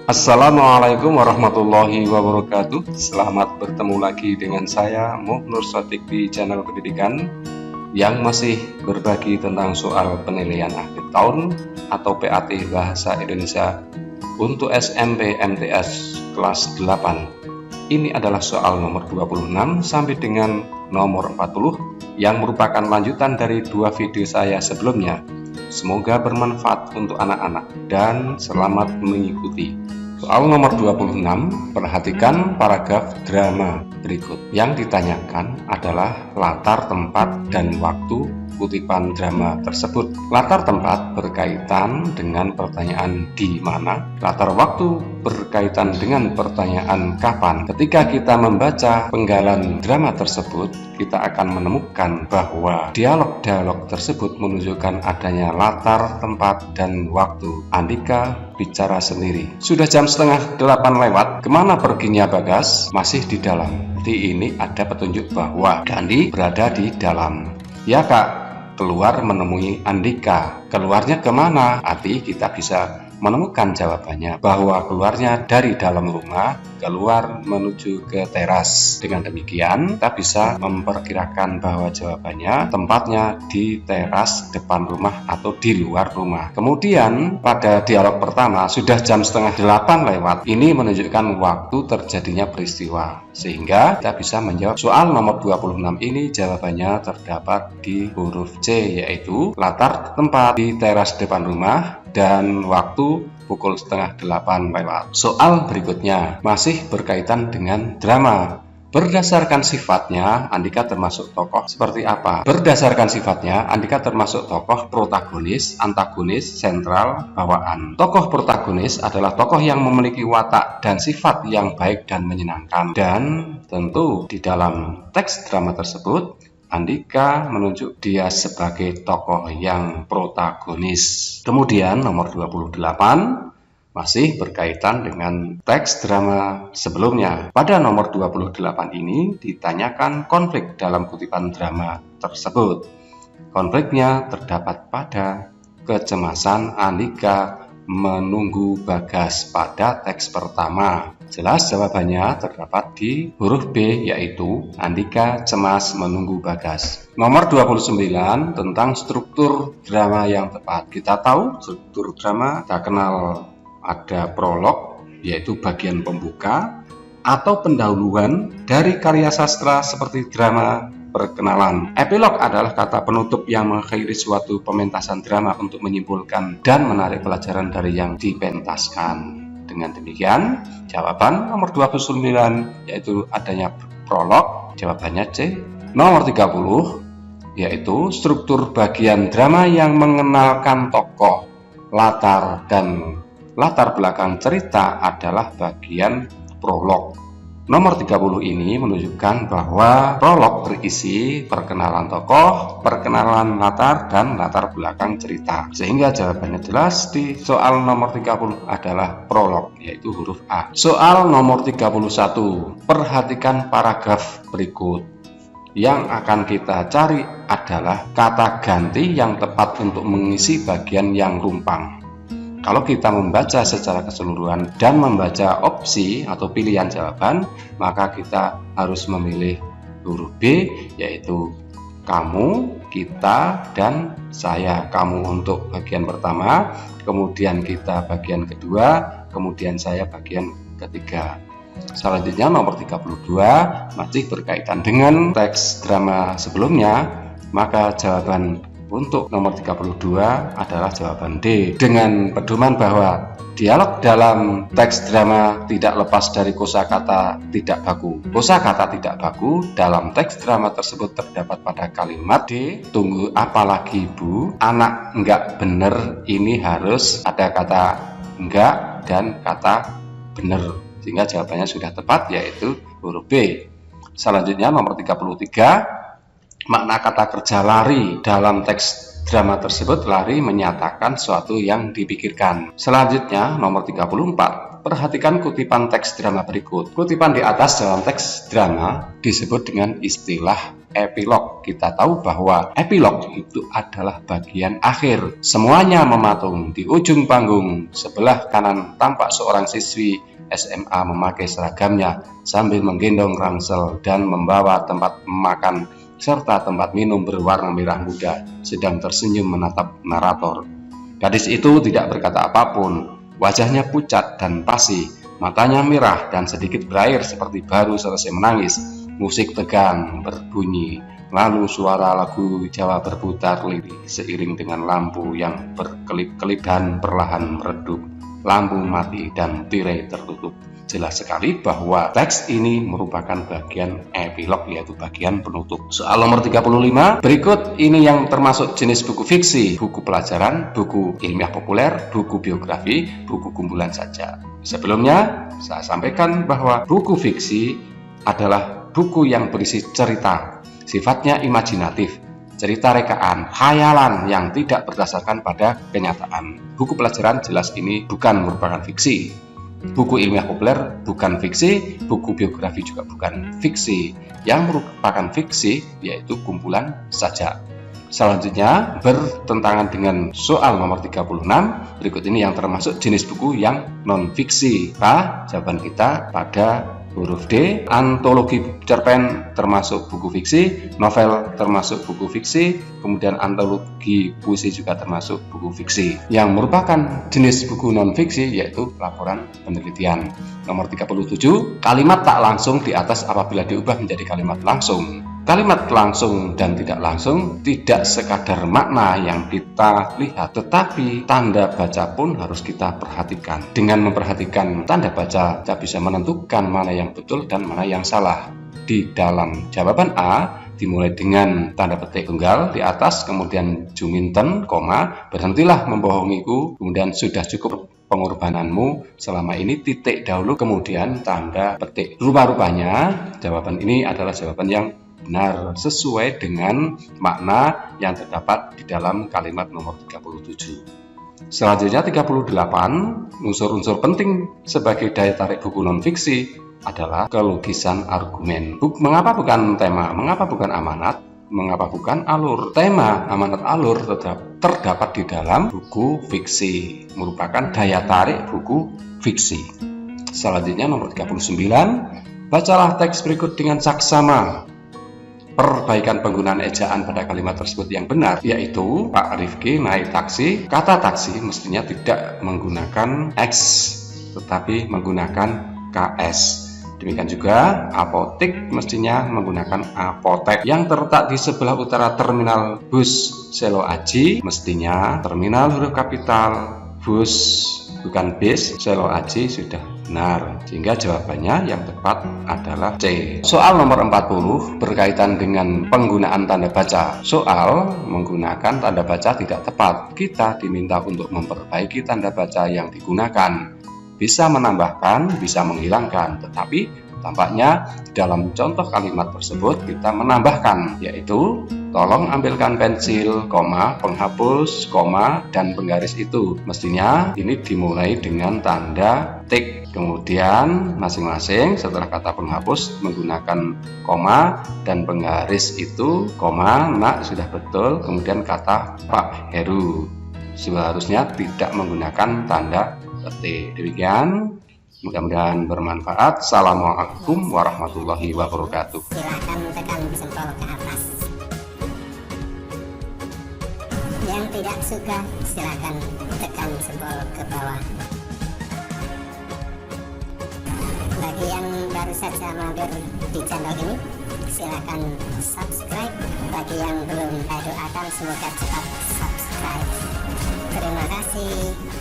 Assalamualaikum warahmatullahi wabarakatuh. Selamat bertemu lagi dengan saya Muhnur Sotik di channel pendidikan yang masih berbagi tentang soal penilaian akhir tahun atau PAT Bahasa Indonesia untuk SMP MTS kelas 8. Ini adalah soal nomor 26 sampai dengan nomor 40 yang merupakan lanjutan dari dua video saya sebelumnya. Semoga bermanfaat untuk anak-anak dan selamat mengikuti. Soal nomor 26, perhatikan paragraf drama berikut. Yang ditanyakan adalah latar tempat dan waktu kutipan drama tersebut. Latar tempat berkaitan dengan pertanyaan di mana, latar waktu berkaitan dengan pertanyaan kapan. Ketika kita membaca penggalan drama tersebut, kita akan menemukan bahwa dialog-dialog tersebut menunjukkan adanya latar tempat dan waktu. Andika bicara sendiri. Sudah jam setengah 8 lewat, kemana perginya Bagas? Masih di dalam. Di ini ada petunjuk bahwa Dandi berada di dalam. Ya Kak, keluar menemui Andika. Keluarnya kemana? Arti kita bisa menemukan jawabannya bahwa keluarnya dari dalam rumah, keluar menuju ke teras. Dengan demikian kita bisa memperkirakan bahwa jawabannya tempatnya di teras depan rumah atau di luar rumah. Kemudian pada dialog pertama sudah jam setengah 8 lewat, ini menunjukkan waktu terjadinya peristiwa, sehingga kita bisa menjawab soal nomor 26 ini jawabannya terdapat di huruf C, yaitu latar tempat di teras depan rumah dan waktu pukul setengah 8 lewat. Soal berikutnya masih berkaitan dengan drama. Berdasarkan sifatnya, Andika termasuk tokoh seperti apa? Berdasarkan sifatnya, Andika termasuk tokoh protagonis, antagonis, sentral, bawaan. Tokoh protagonis adalah tokoh yang memiliki watak dan sifat yang baik dan menyenangkan. Dan tentu di dalam teks drama tersebut, Andika menunjuk dia sebagai tokoh yang protagonis. Kemudian nomor 28 masih berkaitan dengan teks drama sebelumnya. Pada nomor 28 ini ditanyakan konflik dalam kutipan drama tersebut. Konfliknya terdapat pada kecemasan Andika menunggu Bagas pada teks pertama. Jelas jawabannya terdapat di huruf B, yaitu Andika cemas menunggu Bagas. Nomor 29 tentang struktur drama yang tepat. Kita tahu struktur drama, kita kenal ada prolog, yaitu bagian pembuka atau pendahuluan dari karya sastra seperti drama perkenalan. Epilog adalah kata penutup yang mengakhiri suatu pementasan drama untuk menyimpulkan dan menarik pelajaran dari yang dipentaskan. Dengan demikian, jawaban nomor 29 yaitu adanya prolog, jawabannya C. Nomor 30 yaitu struktur bagian drama yang mengenalkan tokoh, latar, dan latar belakang cerita adalah bagian prolog. Nomor 30 ini menunjukkan bahwa prolog berisi perkenalan tokoh, perkenalan latar, dan latar belakang cerita. Sehingga jawabannya jelas di soal nomor 30 adalah prolog, yaitu huruf A. Soal nomor 31, perhatikan paragraf berikut. Yang akan kita cari adalah kata ganti yang tepat untuk mengisi bagian yang rumpang. Kalau kita membaca secara keseluruhan dan membaca opsi atau pilihan jawaban, maka kita harus memilih huruf B, yaitu kamu, kita, dan saya. Kamu untuk bagian pertama, kemudian kita bagian kedua, kemudian saya bagian ketiga. Selanjutnya nomor 32 masih berkaitan dengan teks drama sebelumnya, maka jawaban untuk nomor 32 adalah jawaban D. Dengan pedoman bahwa dialog dalam teks drama tidak lepas dari kosakata tidak baku. Kosakata tidak baku dalam teks drama tersebut terdapat pada kalimat D. Tunggu apa lagi Bu? Anak enggak bener, ini harus ada kata enggak dan kata bener. Sehingga jawabannya sudah tepat, yaitu huruf B. Selanjutnya nomor 33. Makna kata kerja lari dalam teks drama tersebut. Lari menyatakan sesuatu yang dipikirkan. Selanjutnya nomor 34. Perhatikan kutipan teks drama berikut. Kutipan di atas dalam teks drama disebut dengan istilah epilog. Kita tahu bahwa epilog itu adalah bagian akhir. Semuanya mematung di ujung panggung. Sebelah kanan tampak seorang siswi SMA memakai seragamnya sambil menggendong ransel dan membawa tempat makan serta tempat minum berwarna merah muda, sedang tersenyum menatap narator. Gadis itu tidak berkata apapun, wajahnya pucat dan pasi, matanya merah dan sedikit berair seperti baru selesai menangis. Musik tegang berbunyi, lalu suara lagu Jawa berputar lirih seiring dengan lampu yang berkelip-kelip dan perlahan meredup. Lampu mati dan tirai tertutup. Jelas sekali bahwa teks ini merupakan bagian epilog, yaitu bagian penutup. Soal nomor 35, berikut ini yang termasuk jenis buku fiksi: buku pelajaran, buku ilmiah populer, buku biografi, buku kumpulan saja. Sebelumnya, saya sampaikan bahwa buku fiksi adalah buku yang berisi cerita, sifatnya imajinatif, cerita rekaan, khayalan yang tidak berdasarkan pada kenyataan. Buku pelajaran jelas ini bukan merupakan fiksi. Buku ilmiah populer bukan fiksi, buku biografi juga bukan fiksi. Yang merupakan fiksi yaitu kumpulan saja. Selanjutnya bertentangan dengan soal nomor 36. Berikut ini yang termasuk jenis buku yang non-fiksi. Jawaban kita pada huruf D. Antologi cerpen termasuk buku fiksi, novel termasuk buku fiksi, kemudian antologi puisi juga termasuk buku fiksi. Yang merupakan jenis buku non-fiksi yaitu laporan penelitian. Nomor 37, kalimat tak langsung di atas apabila diubah menjadi kalimat langsung. Kalimat langsung dan tidak langsung tidak sekadar makna yang kita lihat, tetapi tanda baca pun harus kita perhatikan. Dengan memperhatikan tanda baca, kita bisa menentukan mana yang betul dan mana yang salah. Di dalam jawaban A, dimulai dengan tanda petik tunggal di atas, kemudian juminten, koma, berhentilah membohongiku, kemudian sudah cukup pengorbananmu selama ini, titik dahulu, kemudian tanda petik. Rupa-rupanya jawaban ini adalah jawaban yang benar sesuai dengan makna yang terdapat di dalam kalimat nomor 37. Selanjutnya 38, unsur-unsur penting sebagai daya tarik buku non-fiksi adalah kelogisan argumen. Mengapa bukan tema? Mengapa bukan amanat? Mengapa bukan alur? Tema, amanat, alur terdapat di dalam buku fiksi, merupakan daya tarik buku fiksi. Selanjutnya nomor 39, bacalah teks berikut dengan saksama. Perbaikan penggunaan ejaan pada kalimat tersebut yang benar, yaitu Pak Rifki naik taksi. Kata taksi mestinya tidak menggunakan X, tetapi menggunakan KS. Demikian juga apotik mestinya menggunakan apotek. Yang terletak di sebelah utara terminal bus Selo Aji mestinya terminal huruf kapital, bus bukan bis, Selo Aji sudah benar, sehingga jawabannya yang tepat adalah C. Soal nomor 40 berkaitan dengan penggunaan tanda baca. Soal menggunakan tanda baca tidak tepat. Kita diminta untuk memperbaiki tanda baca yang digunakan. Bisa menambahkan, bisa menghilangkan, tetapi tampaknya dalam contoh kalimat tersebut kita menambahkan, yaitu tolong ambilkan pensil, koma, penghapus, koma, dan penggaris itu. Mestinya ini dimulai dengan tanda tik. Kemudian masing-masing setelah kata penghapus menggunakan koma dan penggaris itu, koma, nak sudah betul. Kemudian kata Pak Heru seharusnya tidak menggunakan tanda petik. Demikian, mudah-mudahan bermanfaat. Assalamualaikum warahmatullahi wabarakatuh. Silakan tekan jempol ke atas. Yang tidak suka silakan tekan jempol ke bawah. Bagi yang baru saja mampir di channel ini, silakan subscribe. Bagi yang belum, saya doakan semoga cepat subscribe. Terima kasih.